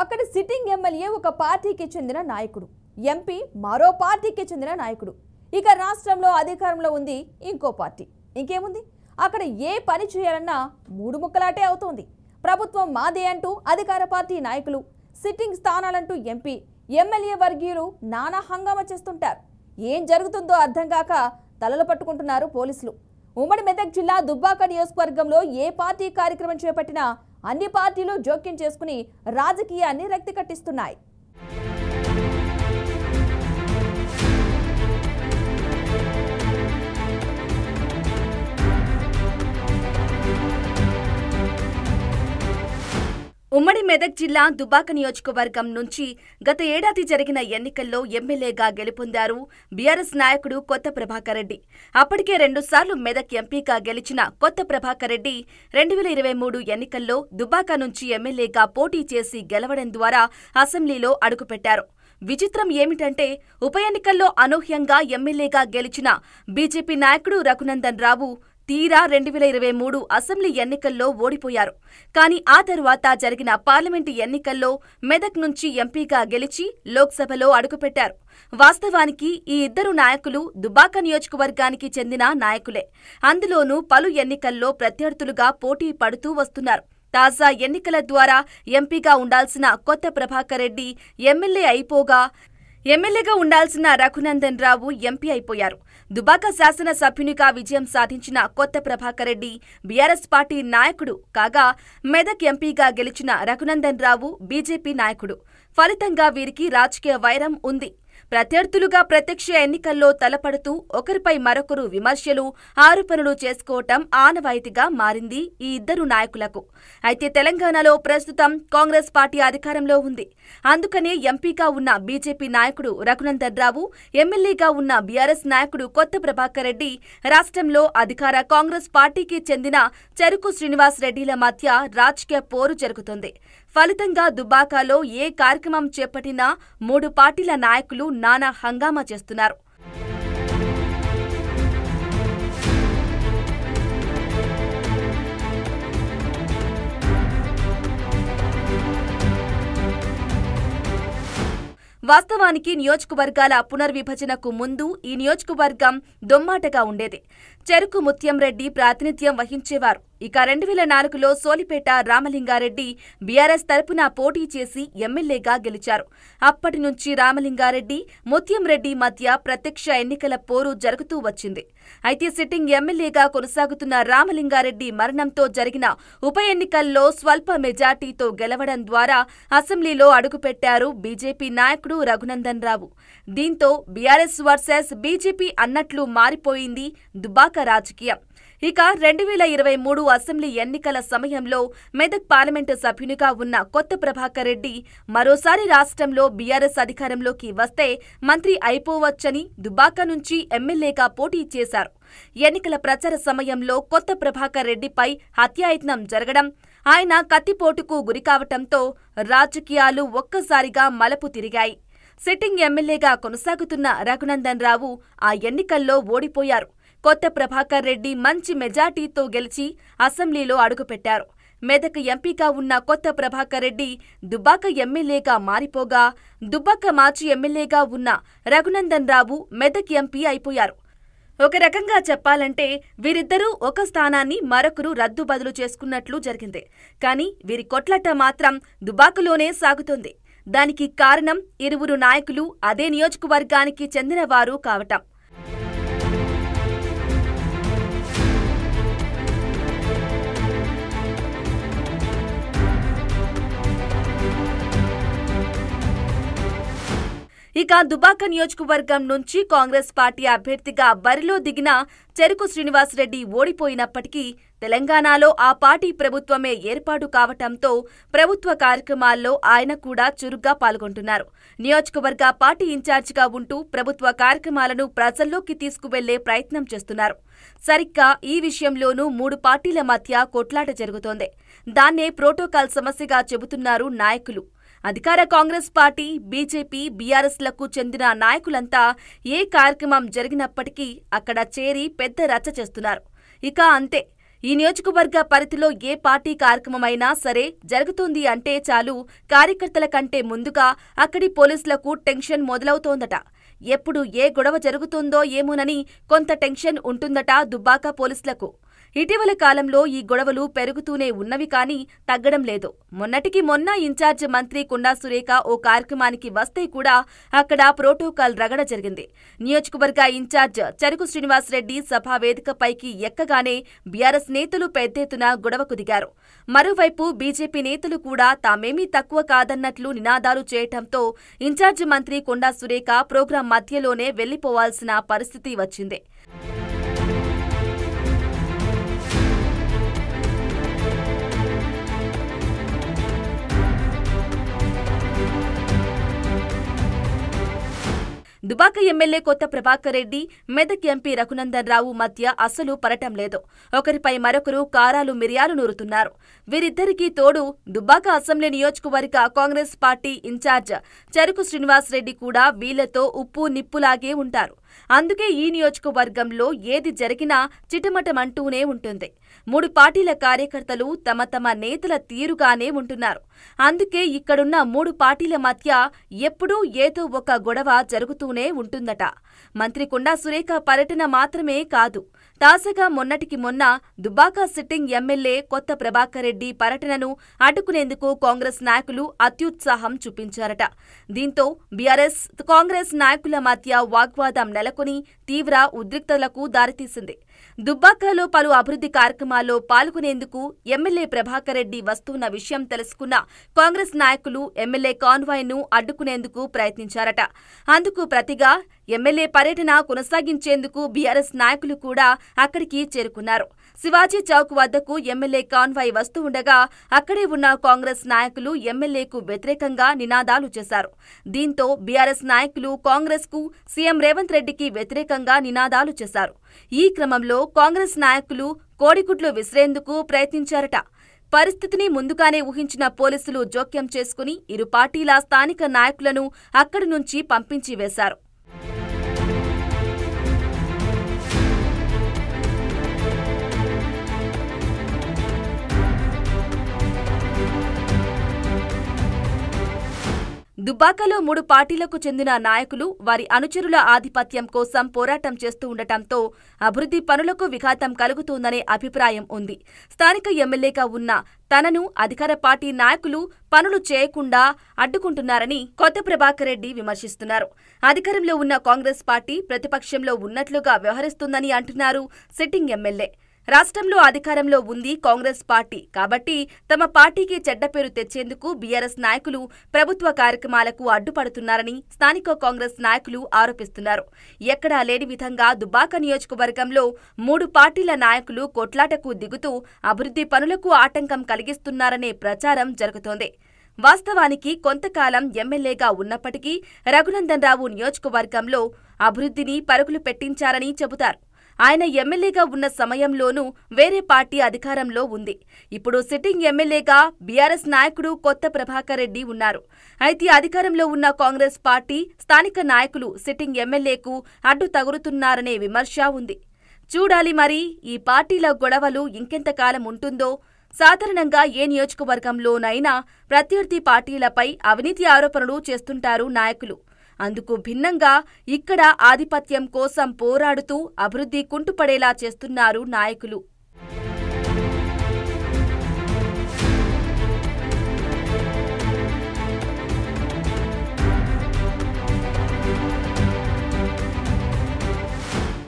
అక్కడి sitting MLA ఒక పార్టీకి చెందిన నాయకుడు, ఎంపీ మరో పార్టీకి చెందిన నాయకుడు. ఇక రాష్ట్రంలో అధికారంలో ఉంది ఇంకో పార్టీ. ఇంకేముంది, అక్కడ ఏ పని చేయాలన్నా మూడు ముక్కలాటే అవుతోంది. ప్రభుత్వం మాదే అంటూ అధికార పార్టీ నాయకులు, సిట్టింగ్ స్థానాలంటూ ఎంపీ ఎమ్మెల్యే వర్గీయులు నానా హంగామా చేస్తుంటారు. ఏం జరుగుతుందో అర్థం కాక తలలు పట్టుకుంటున్నారు పోలీసులు. ఉమ్మడి మెదక్ జిల్లా దుబ్బాక నియోజకవర్గంలో ఏ పార్టీ కార్యక్రమం చేపట్టినా అన్ని పార్టీలు జోక్యం చేసుకుని రాజకీయాన్ని రక్తి కట్టిస్తున్నాయి. ఉమ్మడి మెదక్ జిల్లా దుబ్బాక నియోజకవర్గం నుంచి గత ఏడాది జరిగిన ఎన్నికల్లో ఎమ్మెల్యేగా గెలుపొందారు బీఆర్ఎస్ నాయకుడు కొత్త ప్రభాకర్ రెడ్డి. అప్పటికే 2 సార్లు మెదక్ ఎంపీగా గెలిచిన కొత్త ప్రభాకర్ రెడ్డి 2023 ఎన్నికల్లో దుబ్బాక నుంచి ఎమ్మెల్యేగా పోటీ చేసి గెలవడం ద్వారా అసెంబ్లీలో అడుగుపెట్టారు. విచిత్రం ఏమిటంటే ఉప ఎన్నికల్లో అనూహ్యంగా ఎమ్మెల్యేగా గెలిచిన బీజేపీ నాయకుడు రఘునందన్ రావు తీరా 2023 అసెంబ్లీ ఎన్నికల్లో ఓడిపోయారు. కానీ ఆ తరువాత జరిగిన పార్లమెంటు ఎన్నికల్లో మెదక్ నుంచి ఎంపీగా గెలిచి లోక్సభలో అడుగుపెట్టారు. వాస్తవానికి ఈ ఇద్దరు నాయకులు దుబ్బాక నియోజకవర్గానికి చెందిన నాయకులే. అందులోనూ పలు ఎన్నికల్లో ప్రత్యర్థులుగా పోటీ పడుతూ వస్తున్నారు. తాజా ఎన్నికల ద్వారా ఎంపీగా ఉండాల్సిన కొత్త ప్రభాకర్ రెడ్డి ఎమ్మెల్యే అయిపోగా, ఎమ్మెల్యేగా ఉండాల్సిన రఘునందన్ రావు ఎంపీ అయిపోయారు. దుబ్బాక శాసన సభ్యునిగా విజయం సాధించిన కొత్త ప్రభాకర్ రెడ్డి బీఆర్ఎస్ పార్టీ నాయకుడు కాగా, మెదక్ ఎంపీగా గెలిచిన రఘునందన్ రావు బీజేపీ నాయకుడు. ఫలితంగా వీరికి రాజకీయ వైరం ఉంది. ప్రత్యర్థులుగా ప్రత్యక్ష ఎన్నికల్లో తలపడుతూ ఒకరిపై మరొకరు విమర్శలు, ఆరోపణలు చేసుకోవటం ఆనవాయితీగా మారింది ఈ ఇద్దరు నాయకులకు. అయితే తెలంగాణలో ప్రస్తుతం కాంగ్రెస్ పార్టీ అధికారంలో ఉంది. అందుకనే ఎంపీగా ఉన్న బీజేపీ నాయకుడు రఘునందన్ రావు, ఎమ్మెల్యేగా ఉన్న బీఆర్ఎస్ నాయకుడు కొత్త ప్రభాకర్ రెడ్డి రాష్ట్రంలో అధికార కాంగ్రెస్ పార్టీకి చెందిన చెరుకు శ్రీనివాస్ రెడ్డిల మధ్య రాజకీయ పోరు జరుగుతుంది. ఫలితంగా దుబ్బాకలో ఏ కార్యక్రమం చేపట్టినా 3 పార్టీల నాయకులు నానా హంగామా చేస్తున్నారు. వాస్తవానికి నియోజకవర్గాల పునర్విభజనకు ముందు ఈ నియోజకవర్గం దొమ్మాటగా ఉండేది. చెరుకు ముత్యం రెడ్డి ప్రాతినిధ్యం వహించేవారు. ఇక 2004లో సోలిపేట రామలింగారెడ్డి బీఆర్ఎస్ తరపున పోటీ చేసి ఎమ్మెల్యేగా గెలిచారు. అప్పటి నుంచి రామలింగారెడ్డి, ముత్యం రెడ్డి మధ్య ప్రత్యక్ష ఎన్నికల పోరు జరుగుతూ వచ్చింది. అయితే సిట్టింగ్ ఎమ్మెల్యేగా కొనసాగుతున్న రామలింగారెడ్డి మరణంతో జరిగిన ఉప ఎన్నికల్లో స్వల్ప మెజార్టీతో గెలవడం ద్వారా అసెంబ్లీలో అడుగుపెట్టారు బీజేపీ నాయకుడు రఘునందన్ రావు. దీంతో బీఆర్ఎస్ వర్సెస్ బీజేపీ అన్నట్లు మారిపోయింది దుబ్బాక రాజకీయం. ఇక 2023 అసెంబ్లీ ఎన్నికల సమయంలో మెదక్ పార్లమెంటు సభ్యునిగా ఉన్న కొత్త ప్రభాకర్ రెడ్డి మరోసారి రాష్ట్రంలో బీఆర్ఎస్ అధికారంలోకి వస్తే మంత్రి అయిపోవచ్చని దుబ్బాక నుంచి ఎమ్మెల్యేగా పోటీ చేశారు. ఎన్నికల ప్రచార సమయంలో కొత్త ప్రభాకర్ రెడ్డిపై హత్యాయత్నం జరగడం, ఆయన కత్తిపోటుకు గురికావటంతో రాజకీయాలు ఒక్కసారిగా మలుపు తిరిగాయి. సిట్టింగ్ ఎమ్మెల్యేగా కొనసాగుతున్న రఘునందన్ రావు ఆ ఎన్నికల్లో ఓడిపోయారు. కొత్త ప్రభాకర్ రెడ్డి మంచి మెజార్టీతో గెలిచి అసెంబ్లీలో అడుగుపెట్టారు. మెదక్ ఎంపీగా ఉన్న కొత్త ప్రభాకర్ రెడ్డి దుబ్బాక ఎమ్మెల్యేగా మారిపోగా, దుబ్బాక మాజీ ఎమ్మెల్యేగా ఉన్న రఘునందన్ రావు మెదక్ ఎంపీ అయిపోయారు. ఒక రకంగా చెప్పాలంటే వీరిద్దరూ ఒక స్థానాన్ని మరొకరు రద్దు బదులు చేసుకున్నట్లు జరిగింది. కానీ వీరి కొట్లాట మాత్రం దుబ్బాకలోనే సాగుతోంది. దానికి కారణం ఇరువురు నాయకులు అదే నియోజకవర్గానికి చెందినవారు కావటం. ఇక దుబ్బాక నియోజకవర్గం నుంచి కాంగ్రెస్ పార్టీ అభ్యర్థిగా బరిలో దిగిన చెరుకు శ్రీనివాస్ రెడ్డి ఓడిపోయినప్పటికీ తెలంగాణలో ఆ పార్టీ ప్రభుత్వమే ఏర్పాటు కావటంతో ప్రభుత్వ కార్యక్రమాల్లో ఆయన కూడా చురుగ్గా పాల్గొంటున్నారు. నియోజకవర్గ పార్టీ ఇన్ఛార్జిగా ఉంటూ ప్రభుత్వ కార్యక్రమాలను ప్రజల్లోకి తీసుకువెళ్లే ప్రయత్నం చేస్తున్నారు. సరిగ్గా ఈ విషయంలోనూ 3 పార్టీల మధ్య కొట్లాట జరుగుతోంది. దాన్నే ప్రోటోకాల్ సమస్యగా చెబుతున్నారు నాయకులు. అధికార కాంగ్రెస్ పార్టీ, బీజేపీ, బీఆర్ఎస్లకు చెందిన నాయకులంతా ఏ కార్యక్రమం జరిగినప్పటికీ అక్కడ చేరి పెద్ద రచ్చ చేస్తున్నారు. ఇక అంతే, ఈ నియోజకవర్గ పరిధిలో ఏ పార్టీ కార్యక్రమమైనా సరే జరుగుతుంది అంటే చాలు కార్యకర్తల కంటే ముందుగా అక్కడి పోలీసులకు టెన్షన్ మొదలవుతోందట. ఎప్పుడు ఏ గొడవ జరుగుతుందో ఏమోనని కొంత టెన్షన్ ఉంటుందట దుబ్బాక పోలీసులకు. ఇటీవల కాలంలో ఈ గొడవలు పెరుగుతూనే ఉన్నవి కానీ తగ్గడం లేదు. మొన్నటికి మొన్న ఇన్ఛార్జ్ మంత్రి కొండా సురేఖ ఓ కార్యక్రమానికి వస్తే కూడా అక్కడ ప్రోటోకాల్ రగడ జరిగింది. నియోజకవర్గ ఇన్ఛార్జ్ చెరుకు శ్రీనివాసరెడ్డి సభా వేదికపైకి ఎక్కగానే బీఆర్ఎస్ నేతలు పెద్దెత్తున గొడవకు దిగారు. మరోవైపు బీజేపీ నేతలు కూడా తామేమీ తక్కువ కాదన్నట్లు నినాదాలు చేయటంతో ఇన్ఛార్జ్ మంత్రి కొండా సురేఖ ప్రోగ్రాం మధ్యలోనే వెళ్లిపోవాల్సిన పరిస్థితి వచ్చింది. దుబాక ఎమ్మెల్యే కొత్త ప్రభాకర్ రెడ్డి, మెదక్ ఎంపీ రఘునందన్ రావు మధ్య అసలు పడటం లేదు. ఒకరిపై మరొకరు కారాలు మిరియాలు నూరుతున్నారు. వీరిద్దరికీ తోడు దుబ్బాక అసెంబ్లీ నియోజకవర్గ కాంగ్రెస్ పార్టీ ఇన్ఛార్జ్ చెరుకు శ్రీనివాసరెడ్డి కూడా వీళ్లతో ఉప్పు నిప్పులాగే ఉంటారు. అందుకే ఈ నియోజకవర్గంలో ఏది జరిగినా చిటమటమంటూనే ఉంటుంది. 3 పార్టీల కార్యకర్తలు తమ తమ నేతల తీరుగానే ఉంటున్నారు. అందుకే ఇక్కడున్న 3 పార్టీల మధ్య ఎప్పుడూ ఏదో ఒక గొడవ జరుగుతూనే ఉంటుందట. మంత్రి కొండా సురేఖ పర్యటన మాత్రమే కాదు, తాజాగా మొన్నటికి మొన్న దుబ్బాక సిట్టింగ్ ఎమ్మెల్యే కొత్త ప్రభాకర్ రెడ్డి పర్యటనను అడ్డుకునేందుకు కాంగ్రెస్ నాయకులు అత్యుత్సాహం చూపించారట. దీంతో బీఆర్ఎస్ కాంగ్రెస్ నాయకుల మధ్య వాగ్వాదం నెలకొని తీవ్ర ఉద్రిక్తతలకు దారితీసింది. దుబ్బాకలో పలు అభివృద్ధి కార్యక్రమాల్లో పాల్గొనేందుకు ఎమ్మెల్యే ప్రభాకర్ రెడ్డి వస్తున్న విషయం తెలుసుకున్న కాంగ్రెస్ నాయకులు ఎమ్మెల్యే కాన్వాయ్ను అడ్డుకునేందుకు ప్రయత్నించారట. అందుకు ప్రతిగా ఎమ్మెల్యే పర్యటన కొనసాగించేందుకు బీఆర్ఎస్ నాయకులు కూడా అక్కడికి చేరుకున్నారు. శివాజీ చౌక్ వద్దకు ఎమ్మెల్యే కాన్వాయ్ వస్తూ ఉండగా అక్కడే ఉన్న కాంగ్రెస్ నాయకులు ఎమ్మెల్యేకు వ్యతిరేకంగా నినాదాలు చేశారు. దీంతో బీఆర్ఎస్ నాయకులు కాంగ్రెస్ కు సీఎం రేవంత్ రెడ్డికి వ్యతిరేకంగా నినాదాలు చేశారు. ఈ క్రమంలో కాంగ్రెస్ నాయకులు కోడిగుడ్లు విసిరేందుకు ప్రయత్నించారట. పరిస్థితిని ముందుగానే ఊహించిన పోలీసులు జోక్యం చేసుకుని ఇరు పార్టీల స్థానిక నాయకులను అక్కడి నుంచి పంపించి వేశారు. దుబ్బాకలో 3 పార్టీలకు చెందిన నాయకులు వారి అనుచరుల ఆధిపత్యం కోసం పోరాటం చేస్తూ ఉండటంతో అభివృద్ధి పనులకు విఘాతం కలుగుతోందనే అభిప్రాయం ఉంది. స్థానిక ఎమ్మెల్యేగా ఉన్న తనను అధికార పార్టీ నాయకులు పనులు చేయకుండా అడ్డుకుంటున్నారని కొత్త ప్రభాకర్ రెడ్డి విమర్శిస్తున్నారు. అధికారంలో ఉన్న కాంగ్రెస్ పార్టీ ప్రతిపక్షంలో ఉన్నట్లుగా వ్యవహరిస్తుందని అంటున్నారు సిట్టింగ్ ఎమ్మెల్యే. రాష్ట్రంలో అధికారంలో ఉంది కాంగ్రెస్ పార్టీ కాబట్టి తమ పార్టీకి చెడ్డ పేరు తెచ్చేందుకు బీఆర్ఎస్ నాయకులు ప్రభుత్వ కార్యక్రమాలకు అడ్డుపడుతున్నారని స్థానిక కాంగ్రెస్ నాయకులు ఆరోపిస్తున్నారు. ఎక్కడా లేని విధంగా దుబ్బాక నియోజకవర్గంలో 3 పార్టీల నాయకులు కొట్లాటకు దిగుతూ అభివృద్ధి పనులకు ఆటంకం కలిగిస్తున్నారనే ప్రచారం జరుగుతోంది. వాస్తవానికి కొంతకాలం ఎమ్మెల్యేగా ఉన్నప్పటికీ రఘునందన్ రావు నియోజకవర్గంలో అభివృద్ధిని పరుగులు పెట్టించారని చెబుతారు. ఆయన ఎమ్మెల్యేగా ఉన్న సమయంలోనూ వేరే పార్టీ అధికారంలో ఉంది. ఇప్పుడు సిట్టింగ్ ఎమ్మెల్యేగా బీఆర్ఎస్ నాయకుడు కొత్త ప్రభాకర్ రెడ్డి ఉన్నారు. అయితే అధికారంలో ఉన్న కాంగ్రెస్ పార్టీ స్థానిక నాయకులు సిట్టింగ్ ఎమ్మెల్యేకు అడ్డు తగులుతున్నారనే విమర్శ ఉంది. చూడాలి మరి ఈ పార్టీల గొడవలు ఇంకెంతకాలం ఉంటుందో. సాధారణంగా ఏ నియోజకవర్గంలోనైనా ప్రత్యర్థి పార్టీలపై అవినీతి ఆరోపణలు చేస్తుంటారు నాయకులు. అందుకు భిన్నంగా ఇక్కడ ఆధిపత్యం కోసం పోరాడుతూ అభివృద్ధి కుంటుపడేలా చేస్తున్నారు నాయకులు.